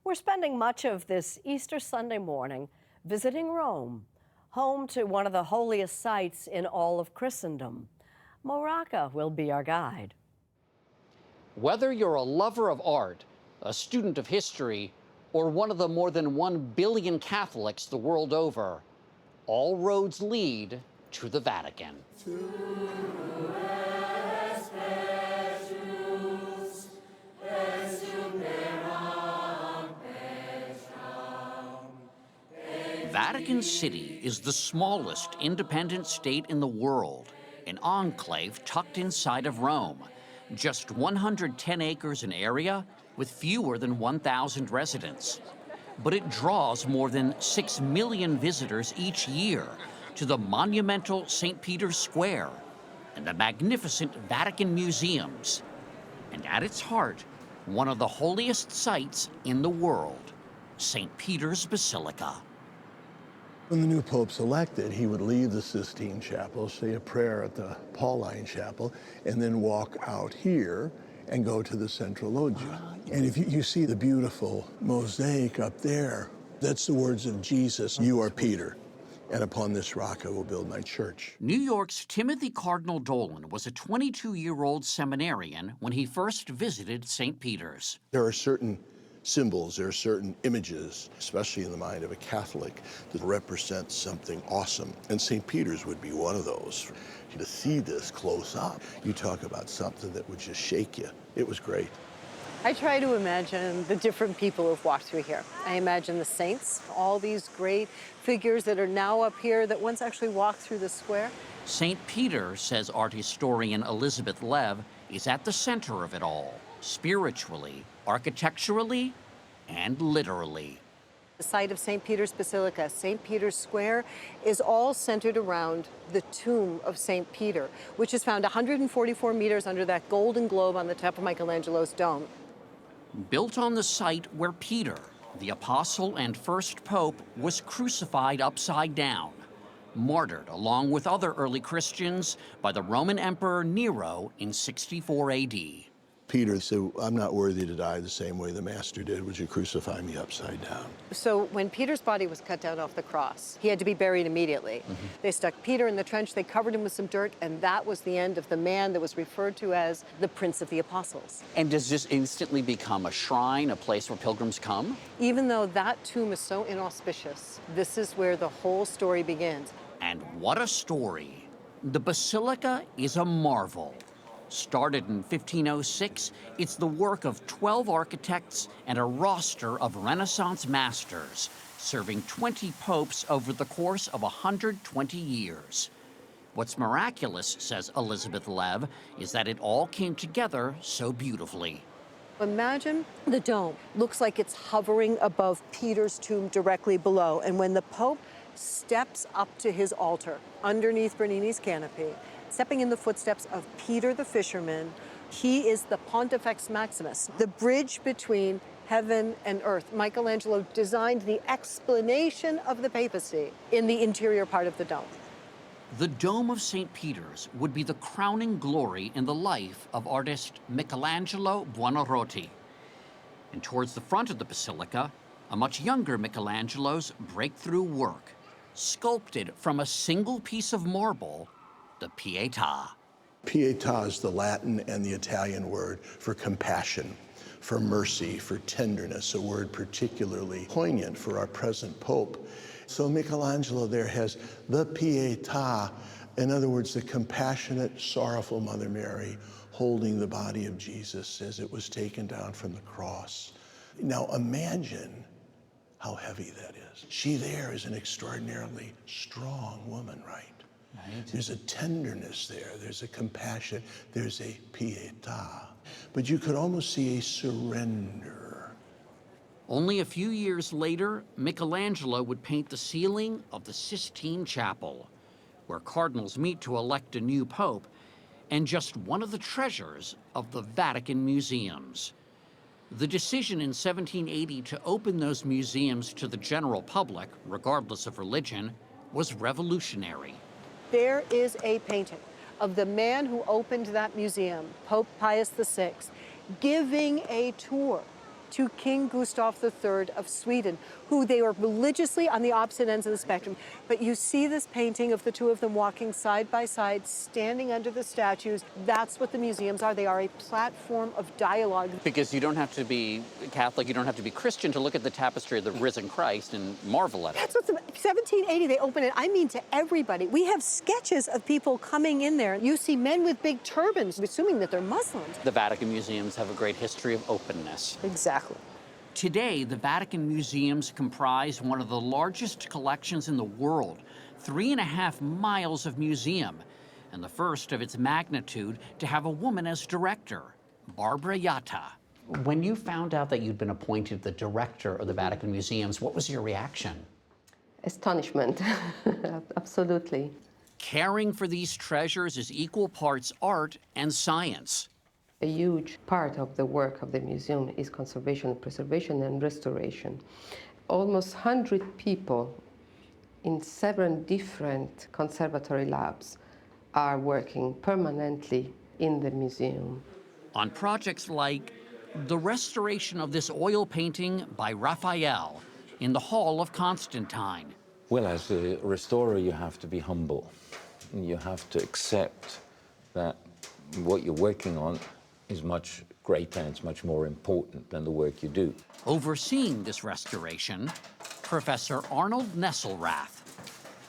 We're spending much of this Easter Sunday morning visiting Rome, home to one of the holiest sites in all of Christendom. Rocca will be our guide. Whether you're a lover of art, a student of history, or one of the more than 1 billion Catholics the world over, all roads lead to the Vatican. Vatican City is the smallest independent state in the world, an enclave tucked inside of Rome. Just 110 acres in area with fewer than 1,000 residents. But it draws more than 6 million visitors each year to the monumental St. Peter's Square and the magnificent Vatican museums. And at its heart, one of the holiest sites in the world, St. Peter's Basilica. When the new pope's elected, he would leave the Sistine Chapel, say a prayer at the Pauline Chapel, and then walk out here and go to the Central Loggia. And if you see the beautiful mosaic up there, that's the words of Jesus, "You are Peter, and upon this rock I will build my church." New York's Timothy Cardinal Dolan was a 22-year-old seminarian when he first visited St. Peter's. There are certain symbols, there are certain images, especially in the mind of a Catholic, that represent something awesome. And St. Peter's would be one of those. To see this close up, you talk about something that would just shake you. It was great. I try to imagine the different people who've walked through here. I imagine the saints, all these great figures that are now up here that once actually walked through the square. St. Peter, says art historian Elizabeth Lev, is at the center of it all, spiritually, architecturally, and literally. The site of St. Peter's Basilica, St. Peter's Square, is all centered around the tomb of St. Peter, which is found 144 meters under that golden globe on the top of Michelangelo's dome. Built on the site where Peter, the apostle and first pope, was crucified upside down, martyred along with other early Christians by the Roman Emperor Nero in 64 AD. Peter said, "I'm not worthy to die the same way the Master did. Would you crucify me upside down?" So when Peter's body was cut down off the cross, he had to be buried immediately. They stuck Peter in the trench, they covered him with some dirt, and that was the end of the man that was referred to as the Prince of the Apostles. And does this instantly become a shrine, a place where pilgrims come? Even though that tomb is so inauspicious, this is where the whole story begins. And what a story. The Basilica is a marvel. Started in 1506, it's the work of 12 architects and a roster of Renaissance masters, serving 20 popes over the course of 120 years. What's miraculous, says Elizabeth Lev, is that it all came together so beautifully. Imagine the dome. Looks like it's hovering above Peter's tomb directly below. And when the Pope steps up to his altar, underneath Bernini's canopy, stepping in the footsteps of Peter the fisherman, he is the Pontifex Maximus, the bridge between heaven and earth. Michelangelo designed the explanation of the papacy in the interior part of the dome. The Dome of St. Peter's would be the crowning glory in the life of artist Michelangelo Buonarroti. And towards the front of the Basilica, a much younger Michelangelo's breakthrough work, sculpted from a single piece of marble, the Pieta. Pieta is the Latin and the Italian word for compassion, for mercy, for tenderness, a word particularly poignant for our present Pope. So Michelangelo there has the Pieta, in other words, the compassionate, sorrowful Mother Mary holding the body of Jesus as it was taken down from the cross. Now imagine how heavy that is. She there is an extraordinarily strong woman, right? There's a tenderness there, there's a compassion, there's a pietà. But you could almost see a surrender. Only a few years later, Michelangelo would paint the ceiling of the Sistine Chapel, where cardinals meet to elect a new pope, and just one of the treasures of the Vatican museums. The decision in 1780 to open those museums to the general public, regardless of religion, was revolutionary. There is a painting of the man who opened that museum, Pope Pius VI, giving a tour to King Gustav III of Sweden, who they were religiously on the opposite ends of the spectrum. But you see this painting of the two of them walking side by side, standing under the statues. That's what the museums are. They are a platform of dialogue. Because you don't have to be Catholic, you don't have to be Christian to look at the tapestry of the risen Christ and marvel at it. That's what's 1780, they open it, I mean, to everybody. We have sketches of people coming in there. You see men with big turbans, assuming that they're Muslims. The Vatican museums have a great history of openness. Exactly. Today, the Vatican museums comprise one of the largest collections in the world, 3.5 miles of museum, and the first of its magnitude to have a woman as director, Barbara Pieta. When you found out that you'd been appointed the director of the Vatican museums, what was your reaction? Astonishment, absolutely. Caring for these treasures is equal parts art and science. A huge part of the work of the museum is conservation, preservation, and restoration. Almost 100 people in 7 different conservatory labs are working permanently in the museum. On projects like the restoration of this oil painting by Raphael in the Hall of Constantine. Well, as a restorer, you have to be humble. You have to accept that what you're working on is much greater and it's much more important than the work you do. Overseeing this restoration, Professor Arnold Nesselrath.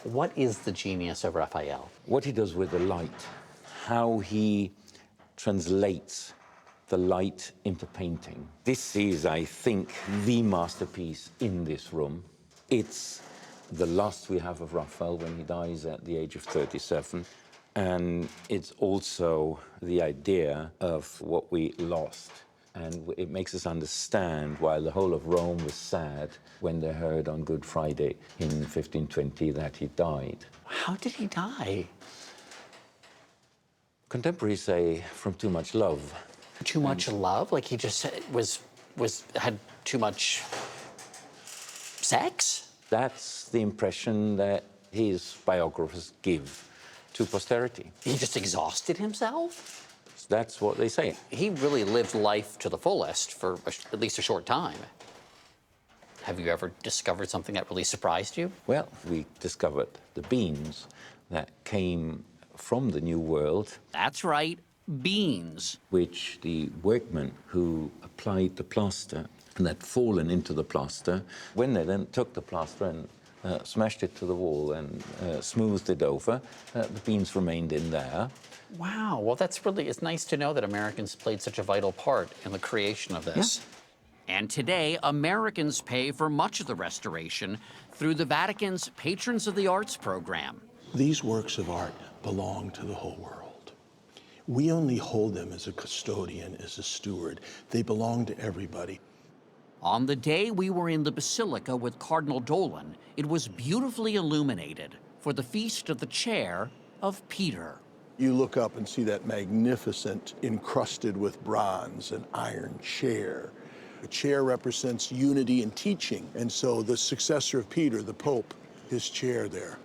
What is the genius of Raphael? What he does with the light, how he translates the light into painting. This is, I think, the masterpiece in this room. It's the last we have of Raphael when he dies at the age of 37. And it's also the idea of what we lost. And it makes us understand why the whole of Rome was sad when they heard on Good Friday in 1520 that he died. How did he die? Contemporaries say from too much love. Too much love? Like he just had too much sex? That's the impression that his biographers give to posterity. He just exhausted himself? That's what they say. He really lived life to the fullest for at least a short time. Have you ever discovered something that really surprised you? Well, we discovered the beans that came from the New World. That's right, beans. Which the workmen who applied the plaster and had fallen into the plaster, when they then took the plaster and smashed it to the wall and smoothed it over, the beans remained in there. Wow, well, it's nice to know that Americans played such a vital part in the creation of this. Yeah. And today, Americans pay for much of the restoration through the Vatican's Patrons of the Arts program. These works of art belong to the whole world. We only hold them as a custodian, as a steward. They belong to everybody. On the day we were in the Basilica with Cardinal Dolan, it was beautifully illuminated for the Feast of the Chair of Peter. You look up and see that magnificent, encrusted with bronze and iron chair. The chair represents unity and teaching, and so the successor of Peter, the Pope, his chair there.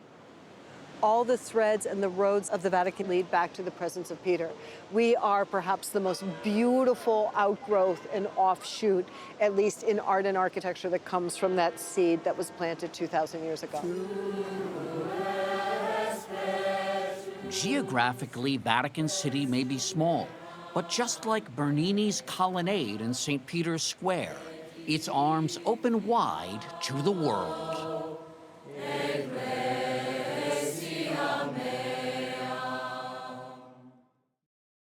All the threads and the roads of the Vatican lead back to the presence of Peter. We are perhaps the most beautiful outgrowth and offshoot, at least in art and architecture, that comes from that seed that was planted 2,000 years ago. Geographically, Vatican City may be small, but just like Bernini's colonnade in St. Peter's Square, its arms open wide to the world.